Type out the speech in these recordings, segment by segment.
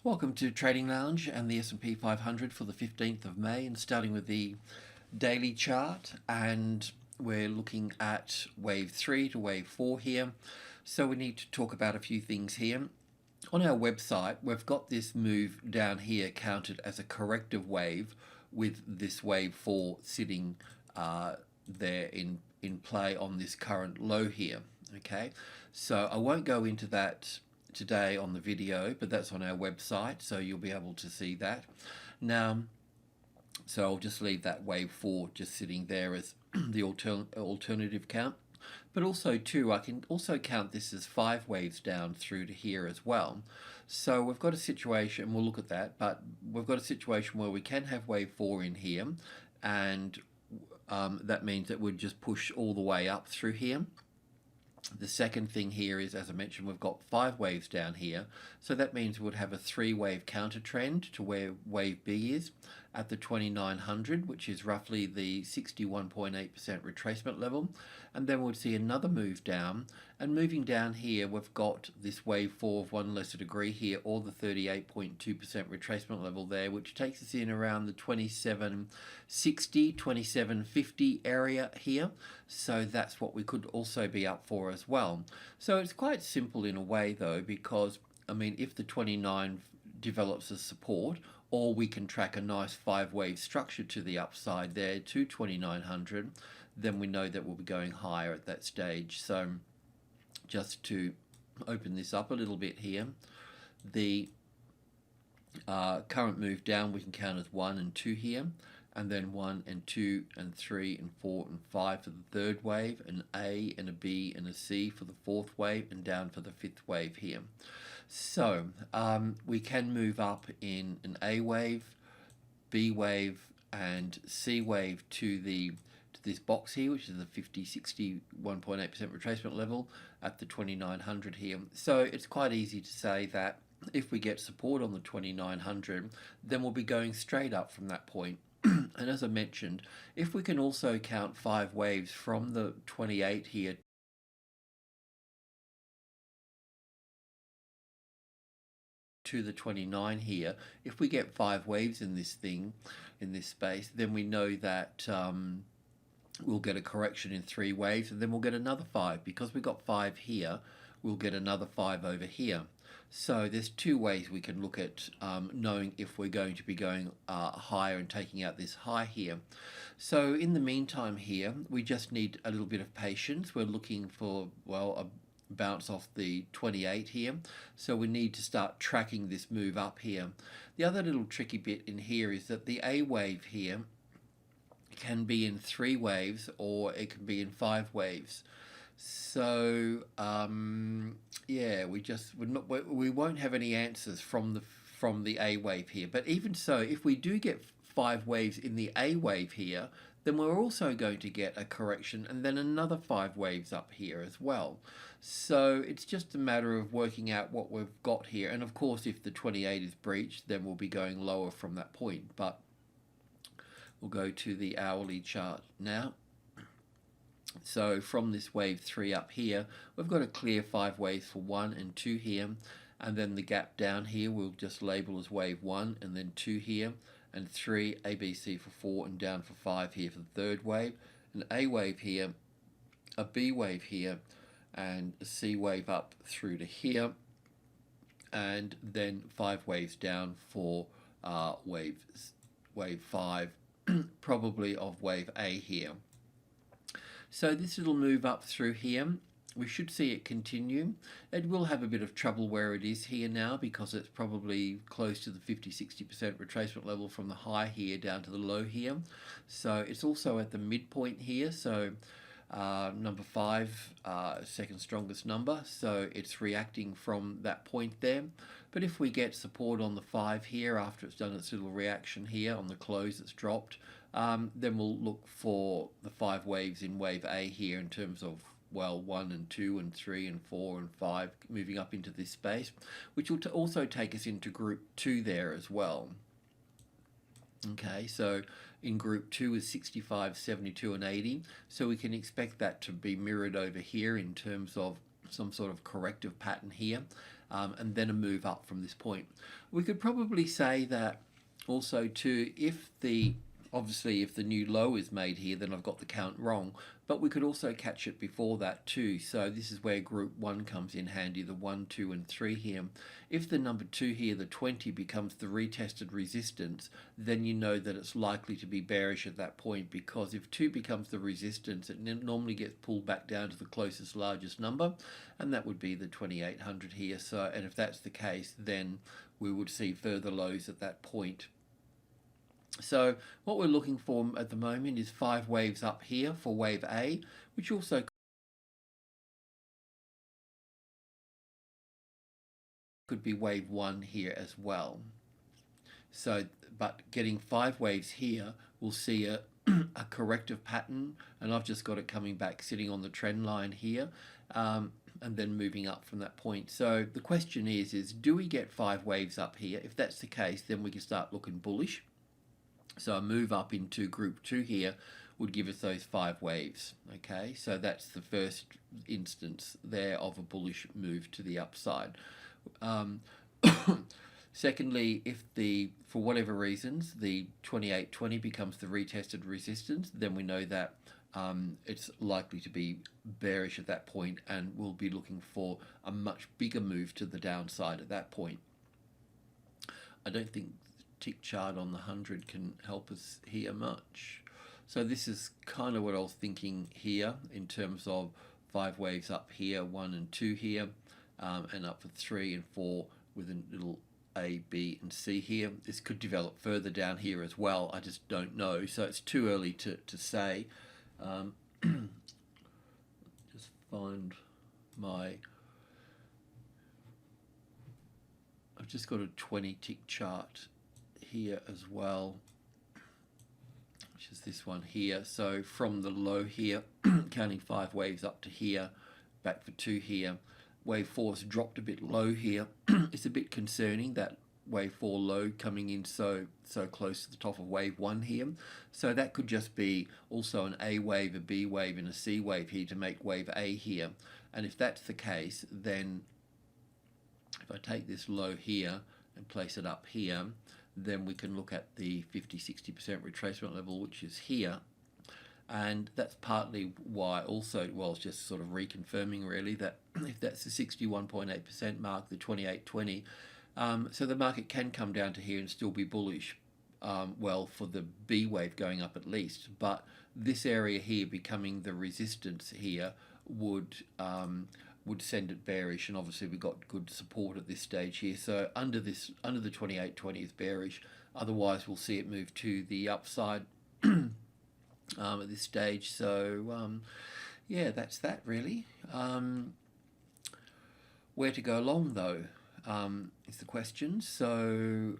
Welcome to Trading Lounge and the SP 500 for the 15th of May, and starting with the daily chart, and we're looking at wave 3 to wave 4 here. So we need to talk about a few things here. On our website, we've got this move down here counted as a corrective wave, with this wave 4 sitting there in play on this current low here. Okay, so I won't go into that today on the video, but that's on our website, so you'll be able to see that. Now, so I'll just leave that wave 4 just sitting there as the alternative count. But also too, I can also count this as 5 waves down through to here as well. So we've got a situation, we'll look at that, but we've got a situation where we can have wave 4 in here, and that means that we'd just push all the way up through here. The second thing here is, as I mentioned, we've got 5 waves down here, so that means we'd have a 3-wave counter trend to where wave B is at the 2900, which is roughly the 61.8% retracement level, and then we'd see another move down, and moving down here we've got this wave 4 of 1 lesser degree here, or the 38.2% retracement level there, which takes us in around the 2760, 2750 area here. So that's what we could also be up for as well. So it's quite simple in a way though, because I mean, if the 29 develops as support, or we can track a nice 5-wave structure to the upside there to 2900, then we know that we'll be going higher at that stage. So just to open this up a little bit here, the current move down we can count as 1 and 2 here, and then 1 and 2 and 3 and 4 and 5 for the 3rd wave, an A and a B and a C for the 4th wave, and down for the 5th wave here. So we can move up in an A wave, B wave and C wave to this box here, which is the 61.8% retracement level at the 2900 here. So it's quite easy to say that if we get support on the 2900, then we'll be going straight up from that point. And as I mentioned, if we can also count 5 waves from the 28 here to the 29 here, if we get 5 waves in this thing, in this space, then we know that we'll get a correction in 3 waves, and then we'll get another 5. Because we got 5 here, we'll get another 5 over here. So there's 2 ways we can look at knowing if we're going to be going higher and taking out this high here. So in the meantime here, we just need a little bit of patience. We're looking for, well, a bounce off the 28 here, so we need to start tracking this move up here. The other little tricky bit in here is that the A wave here can be in 3 waves, or it can be in 5 waves. So yeah, we won't have any answers from the A wave here. But even so, if we do get 5 waves in the A wave here, then we're also going to get a correction and then another 5 waves up here as well. So it's just a matter of working out what we've got here. And of course, if the 28 is breached, then we'll be going lower from that point. But we'll go to the hourly chart now. So from this wave 3 up here, we've got a clear 5 waves for 1 and 2 here, and then the gap down here we'll just label as wave 1, and then 2 here, and 3, ABC for 4, and down for 5 here for the 3rd wave, an A wave here, a B wave here, and a C wave up through to here, and then 5 waves down for wave 5, probably of wave A here. So this little move up through here, we should see it continue. It will have a bit of trouble where it is here now, because it's probably close to the 50-60% retracement level from the high here down to the low here. So it's also at the midpoint here, so number 5, second strongest number, so it's reacting from that point there. But if we get support on the 5 here after it's done its little reaction here on the close that's dropped, then we'll look for the 5 waves in wave A here in terms of, well, 1 and 2 and 3 and 4 and 5 moving up into this space, which will also take us into group 2 there as well. Okay, so in group 2 is 65, 72 and 80, so we can expect that to be mirrored over here in terms of some sort of corrective pattern here, and then a move up from this point. We could probably say that also too, obviously if the new low is made here, then I've got the count wrong, but we could also catch it before that too. So this is where group 1 comes in handy, the 1, 2 and 3 here. If the number 2 here, the 20, becomes the retested resistance, then you know that it's likely to be bearish at that point, because if 2 becomes the resistance, it normally gets pulled back down to the closest largest number, and that would be the 2800 here. So, and if that's the case, then we would see further lows at that point. So what we're looking for at the moment is 5 waves up here for wave A, which also could be wave 1 here as well. So, but getting 5 waves here, we'll see a corrective pattern, and I've just got it coming back, sitting on the trend line here, and then moving up from that point. So the question is do we get 5 waves up here? If that's the case, then we can start looking bullish. So a move up into group 2 here would give us those 5 waves. Okay, so that's the first instance there of a bullish move to the upside. Secondly, if for whatever reasons the 2820 becomes the retested resistance, then we know that it's likely to be bearish at that point, and we'll be looking for a much bigger move to the downside at that point. I don't think tick chart on the 100 can help us here much. So this is kind of what I was thinking here in terms of 5 waves up here, 1 and 2 here, and up for 3 and 4 with a little A, B and C here. This could develop further down here as well. I just don't know. So it's too early to say. Just find my... I've just got a 20 tick chart here as well, which is this one here. So from the low here, counting 5 waves up to here, back for 2 here. Wave 4's dropped a bit low here. It's a bit concerning, that wave 4 low coming in so close to the top of wave 1 here. So that could just be also an A wave, a B wave and a C wave here to make wave A here. And if that's the case, then if I take this low here and place it up here, then we can look at the 50-60% retracement level, which is here. And that's partly why also, well, it's just sort of reconfirming really that if that's the 61.8% mark, the 2820, so the market can come down to here and still be bullish, well, for the B wave going up at least. But this area here becoming the resistance here would send it bearish, and obviously we've got good support at this stage here. So under the 2820 is bearish. Otherwise we'll see it move to the upside at this stage. So yeah, that's that really. Where to go long though is the question. So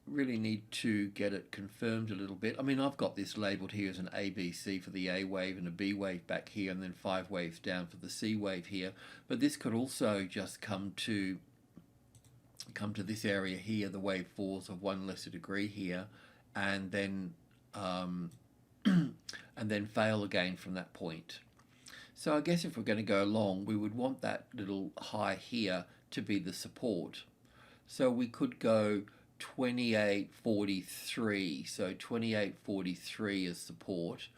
really need to get it confirmed a little bit. I mean, I've got this labelled here as an ABC for the A wave and a B wave back here, and then 5 waves down for the C wave here. But this could also just come to this area here, the wave 4s of 1 lesser degree here, and then fail again from that point. So I guess if we're going to go long, we would want that little high here to be the support. So we could go 2843, so 2843 as support,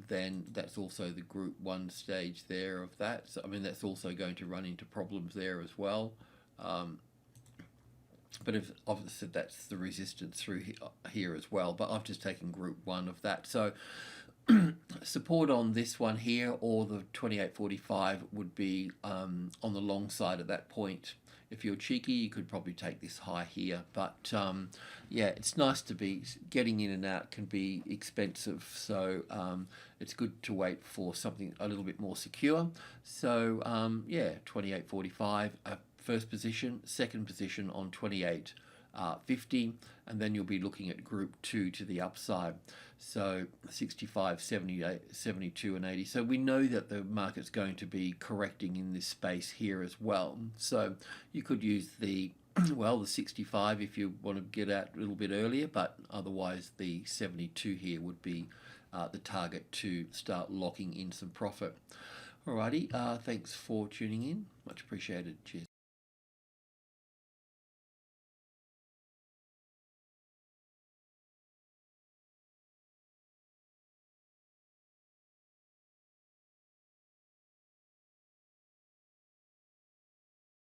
then that's also the group 1 stage there of that. So I mean, that's also going to run into problems there as well. But if obviously that's the resistance through here as well, but I've just taken group 1 of that. So support on this one here, or the 2845 would be on the long side at that point. If you're cheeky, you could probably take this high here, but yeah, it's nice to be getting in and out can be expensive, so it's good to wait for something a little bit more secure. So yeah, 2845 first position, second position on 2850, and then you'll be looking at group 2 to the upside. So 65, 78, 72 and 80. So we know that the market's going to be correcting in this space here as well. So you could use the, well, the 65 if you want to get out a little bit earlier, but otherwise the 72 here would be the target to start locking in some profit. Alrighty, thanks for tuning in. Much appreciated. Cheers.